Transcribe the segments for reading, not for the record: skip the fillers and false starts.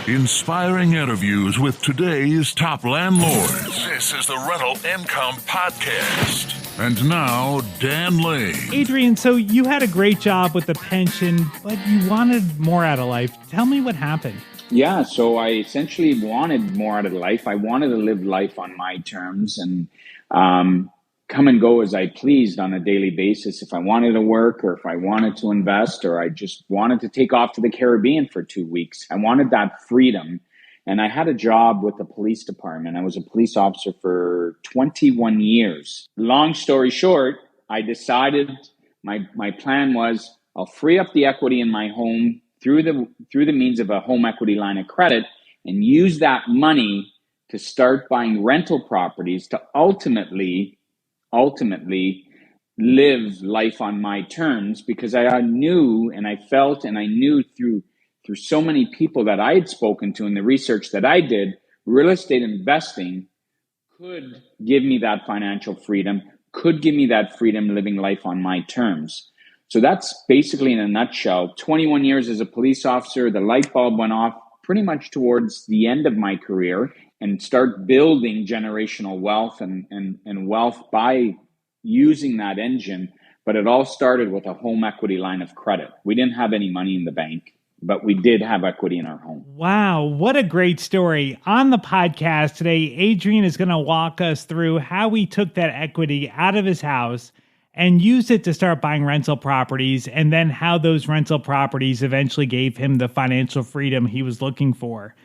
Inspiring interviews with today's top landlords. This is the Rental Income Podcast. And now, Dan Lane. Adrian, so you had a great job with the pension, but you wanted more out of life. Tell me what happened. Yeah, so I essentially wanted more out of life. I wanted to live life on my terms and come and go as I pleased on a daily basis. If I wanted to work or if I wanted to invest or I just wanted to take off to the Caribbean for 2 weeks, I wanted that freedom. And I had a job with the police department. I was a police officer for 21 years. Long story short, I decided my plan was I'll free up the equity in my home through the means of a home equity line of credit and use that money to start buying rental properties to ultimately live life on my terms, because I knew and I felt and I knew through so many people that I had spoken to and the research that I did, real estate investing could give me that financial freedom, could give me that freedom living life on my terms. So that's basically in a nutshell. 21 years as a police officer, the light bulb went off pretty much towards the end of my career, and start building generational wealth and wealth by using that engine. But it all started with a home equity line of credit. We didn't have any money in the bank, but we did have equity in our home. Wow, what a great story. On the podcast today, Adrian is going to walk us through how he took that equity out of his house and used it to start buying rental properties, and then how those rental properties eventually gave him the financial freedom he was looking for.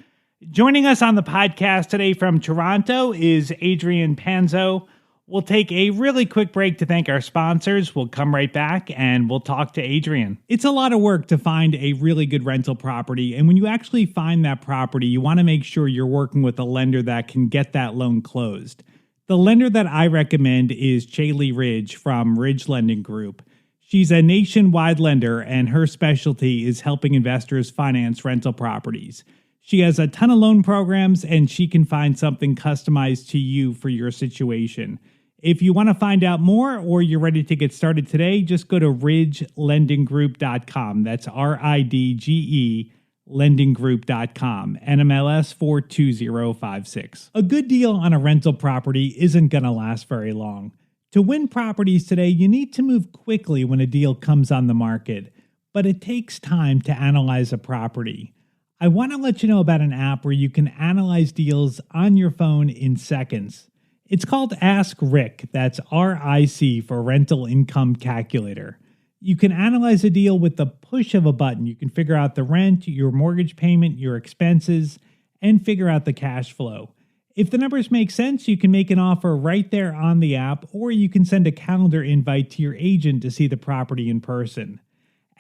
Joining us on the podcast today from Toronto is Adrian Pannozzo. We'll take a really quick break to thank our sponsors. We'll come right back and we'll talk to Adrian. It's a lot of work to find a really good rental property. And when you actually find that property, you want to make sure you're working with a lender that can get that loan closed. The lender that I recommend is Chaley Ridge from Ridge Lending Group. She's a nationwide lender, and her specialty is helping investors finance rental properties. She has a ton of loan programs, and she can find something customized to you for your situation. If you want to find out more or you're ready to get started today, just go to ridgelendinggroup.com. That's RIDGE lendinggroup.com, NMLS 42056. A good deal on a rental property isn't going to last very long. To win properties today, you need to move quickly when a deal comes on the market, but it takes time to analyze a property. I want to let you know about an app where you can analyze deals on your phone in seconds. It's called Ask Rick. That's RIC for Rental Income Calculator. You can analyze a deal with the push of a button. You can figure out the rent, your mortgage payment, your expenses, and figure out the cash flow. If the numbers make sense, you can make an offer right there on the app, or you can send a calendar invite to your agent to see the property in person.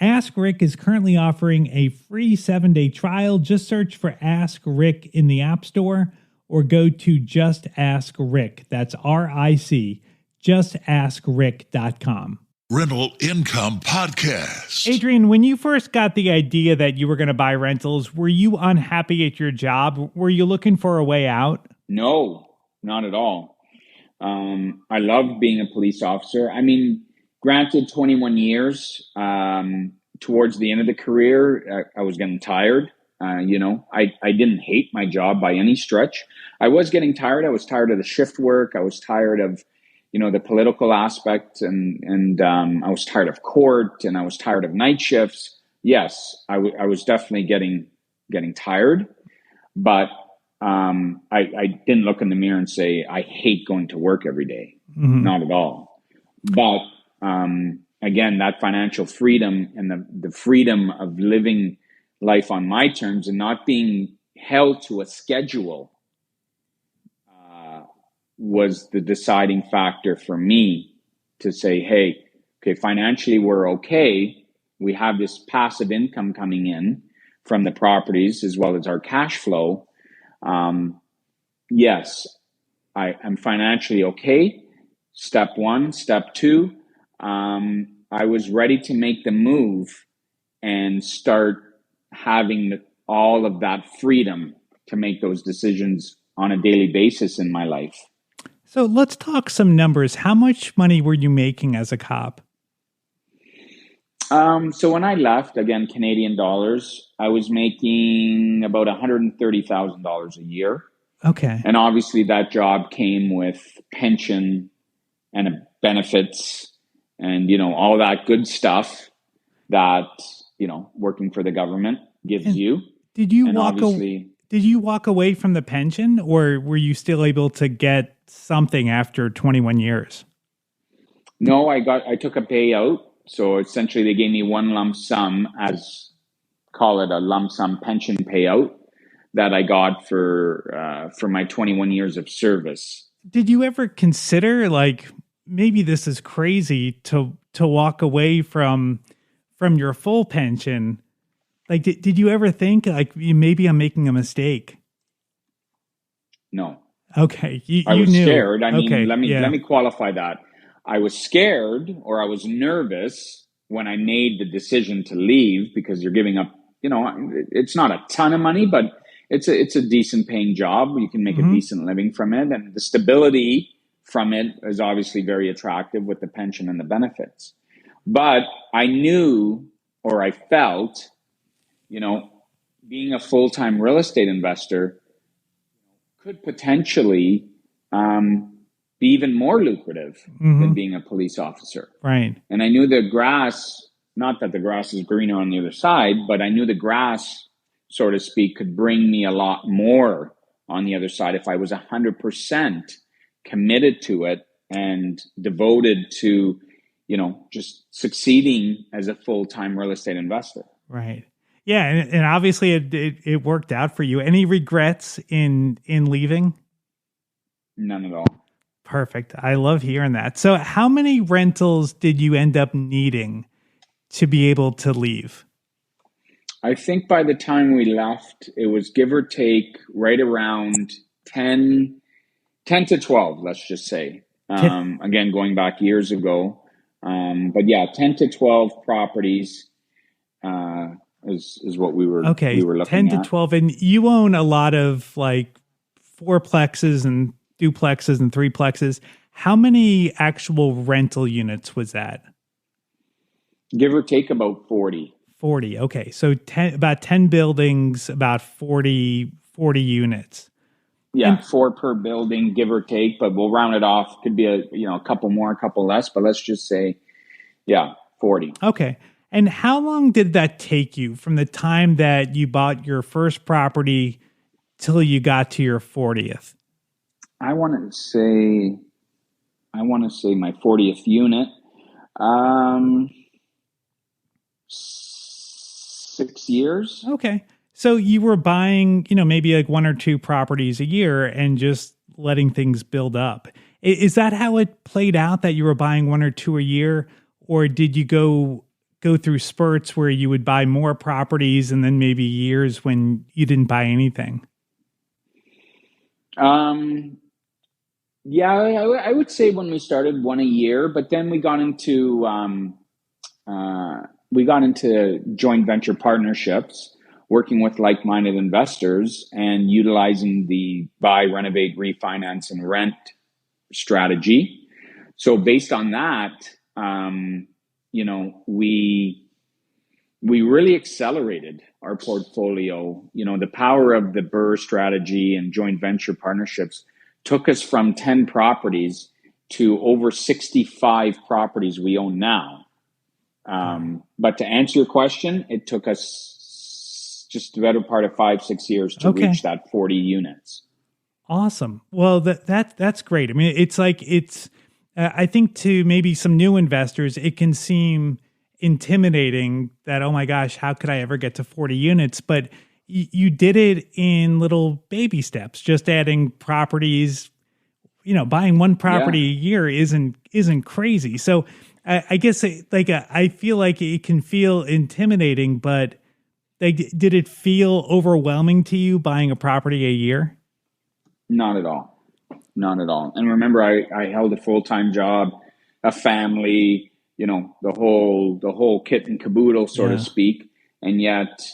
Ask Rick is currently offering a free 7-day trial. Just search for Ask Rick in the App Store or go to Just Ask Rick. That's RIC, justaskrick.com. Rental Income Podcast. Adrian, when you first got the idea that you were going to buy rentals, were you unhappy at your job? Were you looking for a way out? No, not at all. I loved being a police officer. I mean, granted, 21 years, towards the end of the career, I was getting tired. I didn't hate my job by any stretch. I was getting tired. I was tired of the shift work. I was tired of, the political aspect, and I was tired of court, and I was tired of night shifts. Yes, I was definitely getting tired, but I didn't look in the mirror and say, I hate going to work every day. Mm-hmm. Not at all. But again, that financial freedom and the freedom of living life on my terms and not being held to a schedule was the deciding factor for me to say, hey, okay, financially we're okay. We have this passive income coming in from the properties as well as our cash flow. Yes, I'm financially okay. Step one. Step two, I was ready to make the move and start having all of that freedom to make those decisions on a daily basis in my life. So let's talk some numbers. How much money were you making as a cop? So when I left, again, Canadian dollars, I was making about $130,000 a year. Okay. And obviously that job came with pension and benefits and, all that good stuff that, working for the government gives And you. did you And obviously, did you walk away from the pension, or were you still able to get something after 21 years? no, I took a payout. So essentially they gave me one lump sum call it a lump sum pension payout that I got for my 21 years of service. Did you ever consider, like, maybe this is crazy to walk away from your full pension? Like, did you ever think, like, maybe I'm making a mistake? No, Okay, I you was knew. scared. I mean, Okay, let yeah. me qualify that. I was scared or I was nervous when I made the decision to leave because you're giving up, it's not a ton of money, but it's a decent paying job. You can make a Hmm. decent living from it. And the stability from it is obviously very attractive with the pension and the benefits. But I knew or I felt, being a full-time real estate investor could potentially be even more lucrative than Hmm. being a police officer. Right. And I knew the grass, not that the grass is greener on the other side, but I knew the grass, so to speak, could bring me a lot more on the other side if I was 100% committed to it and devoted to, just succeeding as a full-time real estate investor. Right. Yeah, and obviously it worked out for you. Any regrets in leaving? None at all. Perfect. I love hearing that. So, how many rentals did you end up needing to be able to leave? I think by the time we left, it was give or take right around 10 to 12, let's just say. Again, going back years ago. But yeah, 10 to 12 properties is what Okay, we were 10 looking to at. 12. And you own a lot of, like, fourplexes and duplexes and threeplexes. How many actual rental units was that? Give or take about 40. 40. Okay. So about 10 buildings, about 40 units. Yeah, And 4 per building, give or take, but we'll round it off. Could be a couple more, a couple less, but let's just say, yeah, 40. okay. And how long did that take you from the time that you bought your first property till you got to your 40th? I want to say my 40th unit. 6 years. Okay. So you were buying, maybe like one or two properties a year and just letting things build up. Is that how it played out, that you were buying one or two a year? Or did you go through spurts where you would buy more properties and then maybe years when you didn't buy anything? Yeah, I would say when we started one a year, but then we got into joint venture partnerships, working with like-minded investors and utilizing the buy, renovate, refinance, and rent strategy. So based on that, we really accelerated our portfolio. The power of the BUR strategy and joint venture partnerships took us from 10 properties to over 65 properties we own now. But to answer your question, it took us just the better part of 5-6 years to Okay. reach that 40 units. Awesome. Well, that's great. I mean, I think to maybe some new investors, it can seem intimidating that, oh my gosh, how could I ever get to 40 units? But you did it in little baby steps, just adding properties. Buying one property a year isn't crazy. So I guess I feel like it can feel intimidating, but did it feel overwhelming to you buying a property a year? Not at all. Not at all. And remember, I held a full-time job, a family, the whole kit and caboodle, so to speak. And yet,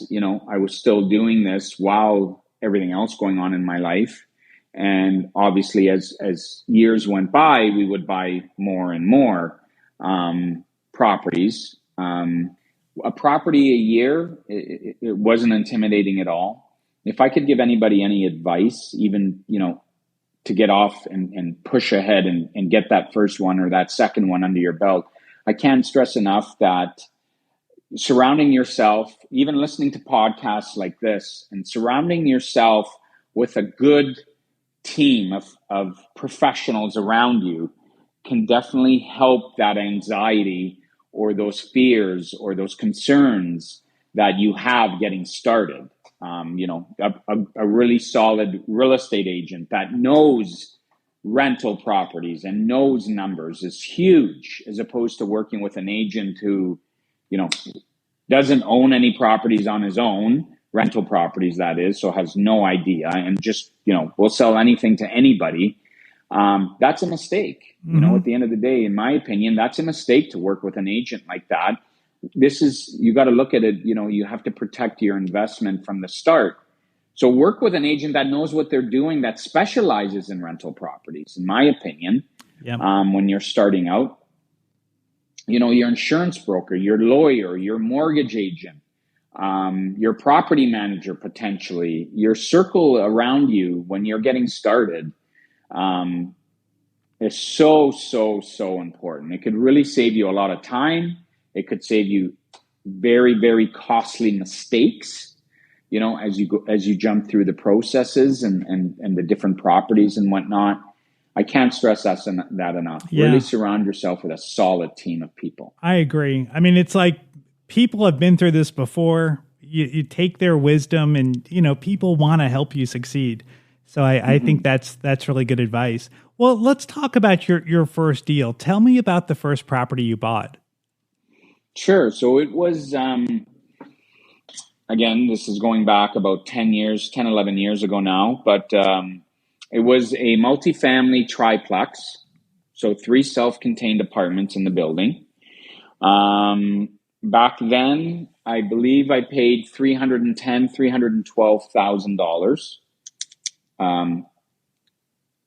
I was still doing this while everything else going on in my life. And obviously, as years went by, we would buy more and more properties. a property a year, it wasn't intimidating at all. If I could give anybody any advice, even, to get off and push ahead and get that first one or that second one under your belt, I can't stress enough that surrounding yourself, even listening to podcasts like this, and surrounding yourself with a good team of professionals around you can definitely help that anxiety or those fears or those concerns that you have getting started. A really solid real estate agent that knows rental properties and knows numbers is huge, as opposed to working with an agent who, doesn't own any properties on his own, rental properties that is, so has no idea and just, will sell anything to anybody. That's a mistake. Mm-hmm. At the end of the day, in my opinion, that's a mistake to work with an agent like that. You got to look at it, you have to protect your investment from the start. So work with an agent that knows what they're doing, that specializes in rental properties, in my opinion. Yep. When you're starting out, your insurance broker, your lawyer, your mortgage agent, your property manager, potentially, your circle around you when you're getting started, is so, so, so important. It could really save you a lot of time. It could save you very, very costly mistakes, as you jump through the processes and the different properties and whatnot. I can't stress that enough. Yeah. Really surround yourself with a solid team of people. I agree. I mean, it's like people have been through this before. You take their wisdom and, people want to help you succeed. So I think that's really good advice. Well, let's talk about your first deal. Tell me about the first property you bought. Sure. So it was, again, this is going back about 10, 11 years ago now, but it was a multifamily triplex. So 3 self-contained apartments in the building. Back then, I believe I paid $312,000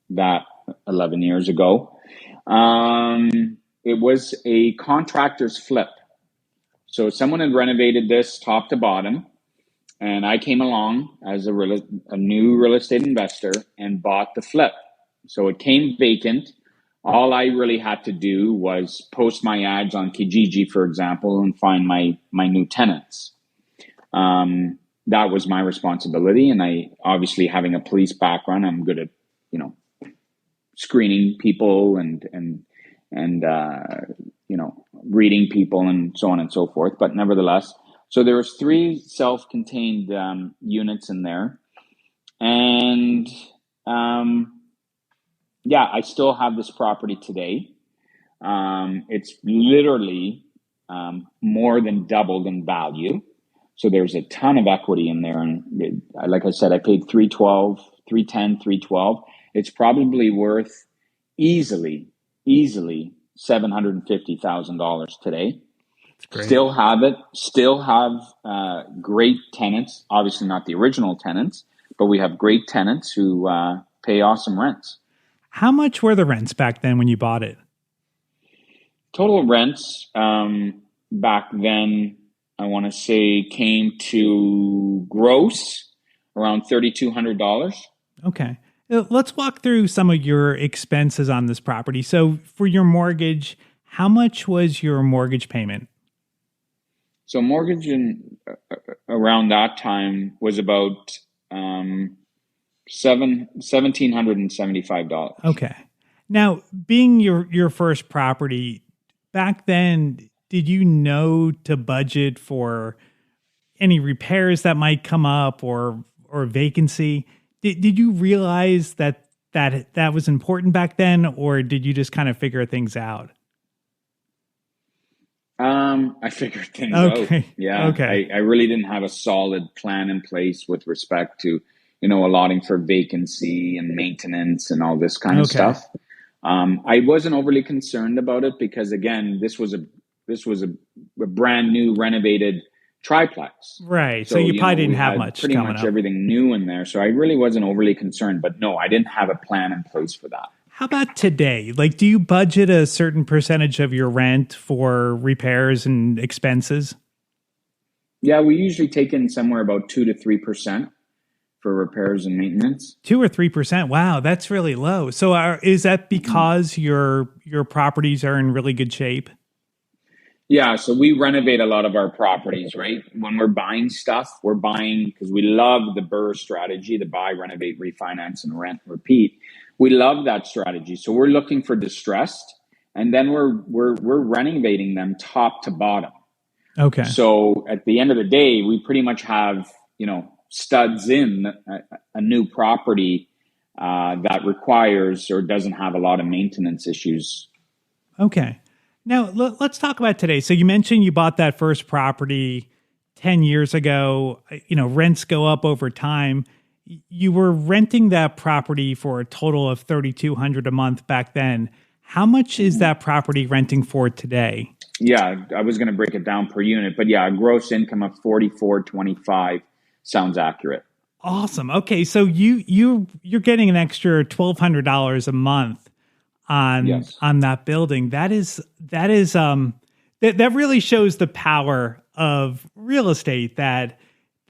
that 11 years ago. It was a contractor's flip. So someone had renovated this top to bottom, and I came along as a new real estate investor and bought the flip. So it came vacant. All I really had to do was post my ads on Kijiji, for example, and find my new tenants. That was my responsibility. And I, obviously, having a police background, I'm good at, screening people and reading people and so on and so forth. But nevertheless, so there was 3 self-contained units in there. And I still have this property today. It's literally more than doubled in value. So there's a ton of equity in there. And like I said, I paid $312. It's probably worth easily $750,000 today. Still have it. Still have great tenants. Obviously not the original tenants, but we have great tenants who pay awesome rents. How much were the rents back then when you bought it? Total rents back then, I want to say, came to gross around $3,200. Okay. Let's walk through some of your expenses on this property. So for your mortgage, how much was your mortgage payment? So mortgage around that time was about $1,775. Okay. Now, being your first property, back then, did you know to budget for any repairs that might come up or vacancy? Did you realize that was important back then, or did you just kind of figure things out? I figured things out. Yeah. Okay. I really didn't have a solid plan in place with respect to, allotting for vacancy and maintenance and all this kind of stuff. I wasn't overly concerned about it because, again, this was a brand new renovated triplex. Right. So you probably didn't have much pretty coming much up. Everything new in there. So I really wasn't overly concerned, but no, I didn't have a plan in place for that. How about today? Like, do you budget a certain percentage of your rent for repairs and expenses? Yeah, we usually take in somewhere about 2 to 3% for repairs and maintenance. 2 or 3%. Wow, that's really low. So is that because your properties are in really good shape? Yeah, so we renovate a lot of our properties, right? When we're buying stuff, we're buying because we love the BUR strategy, the buy, renovate, refinance, and rent, repeat. We love that strategy. So we're looking for distressed, and then we're renovating them top to bottom. Okay. So at the end of the day, we pretty much have, studs in a new property that requires or doesn't have a lot of maintenance issues. Okay. Now, let's talk about today. So you mentioned you bought that first property 10 years ago. Rents go up over time. You were renting that property for a total of $3,200 a month back then. How much is that property renting for today? Yeah, I was going to break it down per unit, but yeah, a gross income of $4,425 sounds accurate. Awesome. Okay, so you're getting an extra $1,200 a month on that building. That really shows the power of real estate, that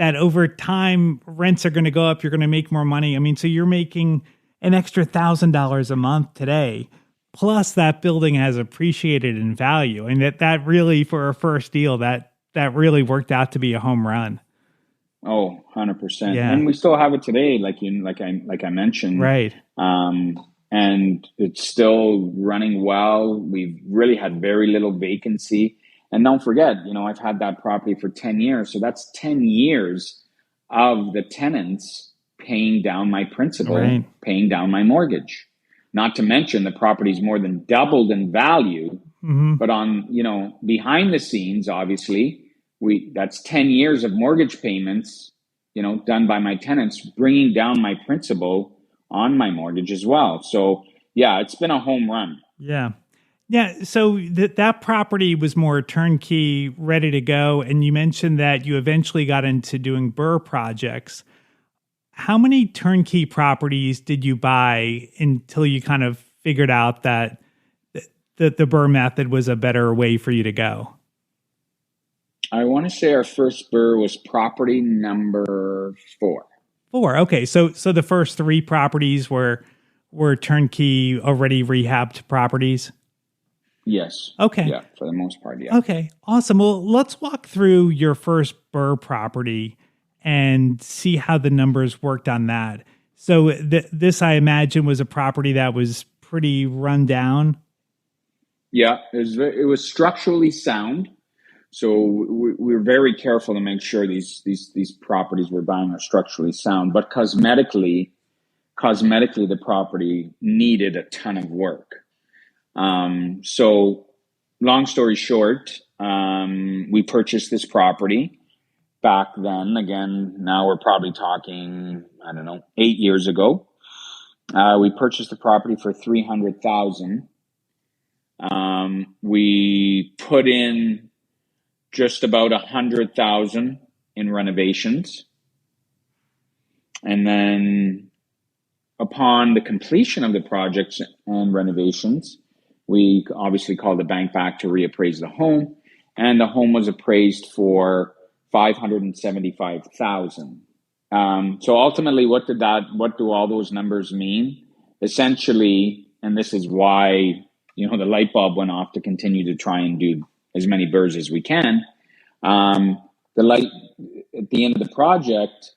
over time rents are going to go up, you're going to make more money. I mean, so you're making an extra $1,000 a month today, plus that building has appreciated in value, and that really, for a first deal, that really worked out to be a home run. Oh, 100%. Yeah. And we still have it today, like I mentioned. Right. And it's still running well. We've really had very little vacancy. And don't forget, I've had that property for 10 years. So that's 10 years of the tenants paying down my principal, Right. paying down my mortgage. Not to mention the property's more than doubled in value. Mm-hmm. But on, behind the scenes, obviously, that's 10 years of mortgage payments, done by my tenants, bringing down my principal on my mortgage as well. So yeah, it's been a home run. Yeah. Yeah. So that property was more turnkey, ready to go. And you mentioned that you eventually got into doing BUR projects. How many turnkey properties did you buy until you kind of figured out that the BUR method was a better way for you to go? I want to say our first BUR was property number 4. 4. Okay. So the first 3 properties were turnkey, already rehabbed properties? Yes. Okay. Yeah, for the most part, yeah. Okay. Awesome. Well, let's walk through your first BUR property and see how the numbers worked on that. So this, I imagine, was a property that was pretty run down. Yeah, it was structurally sound. So we were very careful to make sure these properties we're buying are structurally sound, but cosmetically, the property needed a ton of work. So long story short, we purchased this property back then. Again, now we're probably talking, 8 years ago. We purchased the property for $300,000. We put in just about $100,000 in renovations. And then upon the completion of the projects and renovations, we obviously called the bank back to reappraise the home, and the home was appraised for $575,000. So ultimately, what do all those numbers mean? Essentially, and this is why, the light bulb went off to continue to try and do as many BURRs as we can. At the end of the project,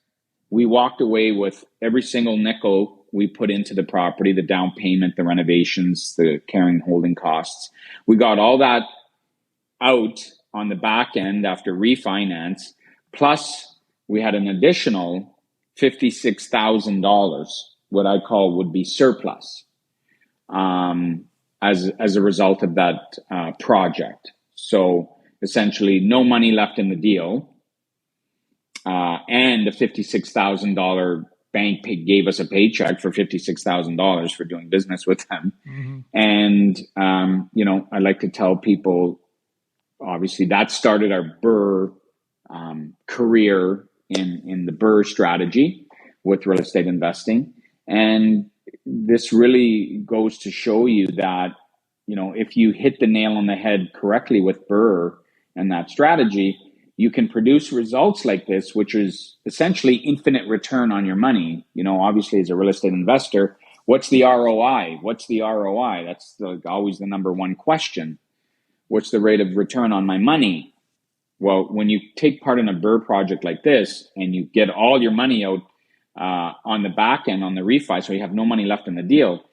we walked away with every single nickel we put into the property, the down payment, the renovations, the carrying holding costs. We got all that out on the back end after refinance. Plus, we had an additional $56,000, what I call would be surplus, as a result of that project. So essentially, no money left in the deal, and the $56,000 bank gave us a paycheck for $56,000 for doing business with them. Mm-hmm. And I like to tell people, obviously, that started our BUR career in the BUR strategy with real estate investing. And this really goes to show you that, if you hit the nail on the head correctly with BUR and that strategy, you can produce results like this, which is essentially infinite return on your money. Obviously as a real estate investor, what's the ROI? That's always the number one question. What's the rate of return on my money? Well, when you take part in a BUR project like this and you get all your money out on the back end on the refi, so you have no money left in the deal,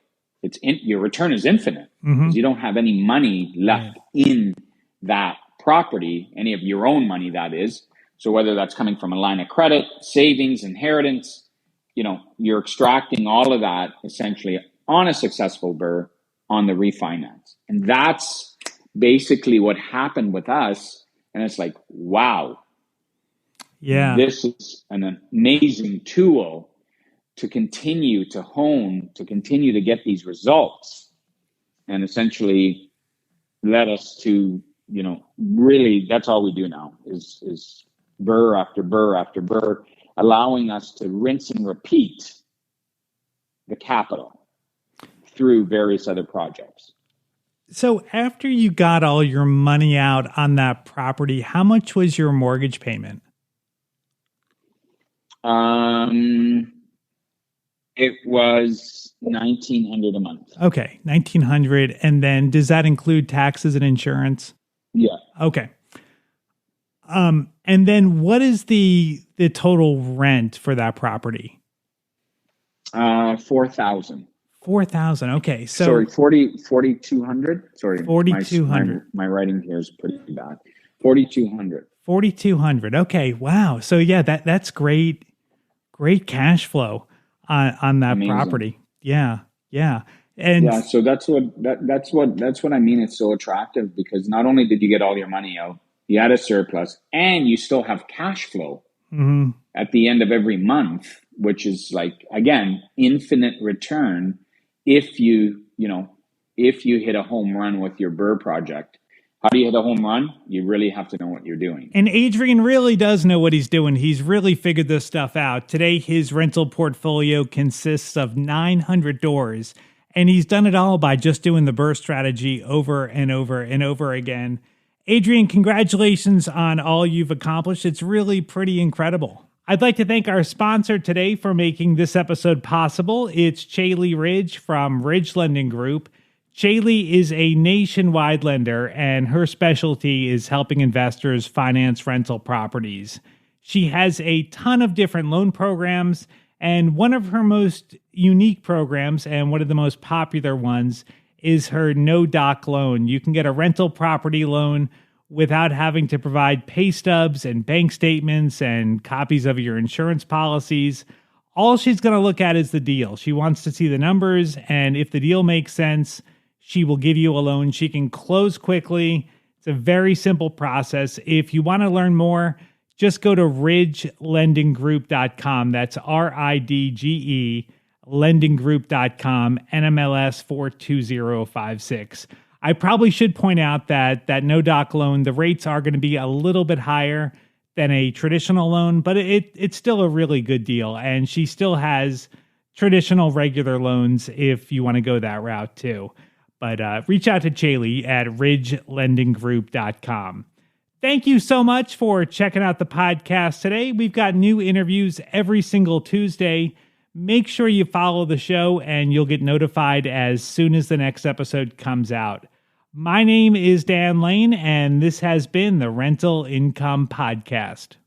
your return is infinite because you don't have any money left in that property, any of your own money, that is. So whether that's coming from a line of credit, savings, inheritance, you're extracting all of that essentially on a successful BUR on the refinance. And that's basically what happened with us. And it's like, wow, this is an amazing tool to continue to hone, to continue to get these results, and essentially led us to, really, that's all we do now is BUR after BUR after BUR, allowing us to rinse and repeat the capital through various other projects. So after you got all your money out on that property, how much was your mortgage payment? It was $1,900 a month. Okay, $1,900, and then does that include taxes and insurance? Yeah. Okay. And then what is the total rent for that property? $4,000. $4,000. Okay, so sorry, 4,200. Sorry, 4,200. My writing here is pretty bad. 4,200. 4,200. Okay, wow. So yeah, that's great cash flow on that Amazing. Property. Yeah. And yeah, so that's what I mean. It's so attractive because not only did you get all your money out, you had a surplus, and you still have cash flow at the end of every month, which is like, again, infinite return if you hit a home run with your BUR project. How do you hit a home run? You really have to know what you're doing. And Adrian really does know what he's doing. He's really figured this stuff out. Today, his rental portfolio consists of 900 doors, and he's done it all by just doing the BUR strategy over and over and over again. Adrian, congratulations on all you've accomplished. It's really pretty incredible. I'd like to thank our sponsor today for making this episode possible. It's Chaley Ridge from Ridge Lending Group. Chaley is a nationwide lender, and her specialty is helping investors finance rental properties. She has a ton of different loan programs, and one of her most unique programs, and one of the most popular ones, is her no-doc loan. You can get a rental property loan without having to provide pay stubs and bank statements and copies of your insurance policies. All she's going to look at is the deal. She wants to see the numbers, and if the deal makes sense, she will give you a loan. She can close quickly. It's a very simple process. If you want to learn more, just go to ridgelendinggroup.com. That's RIDGE, lendinggroup.com, NMLS 42056. I probably should point out that no-doc loan, the rates are going to be a little bit higher than a traditional loan, but it's still a really good deal. And she still has traditional regular loans if you want to go that route too. But reach out to Chaley at ridgelendinggroup.com. Thank you so much for checking out the podcast today. We've got new interviews every single Tuesday. Make sure you follow the show and you'll get notified as soon as the next episode comes out. My name is Dan Lane, and this has been the Rental Income Podcast.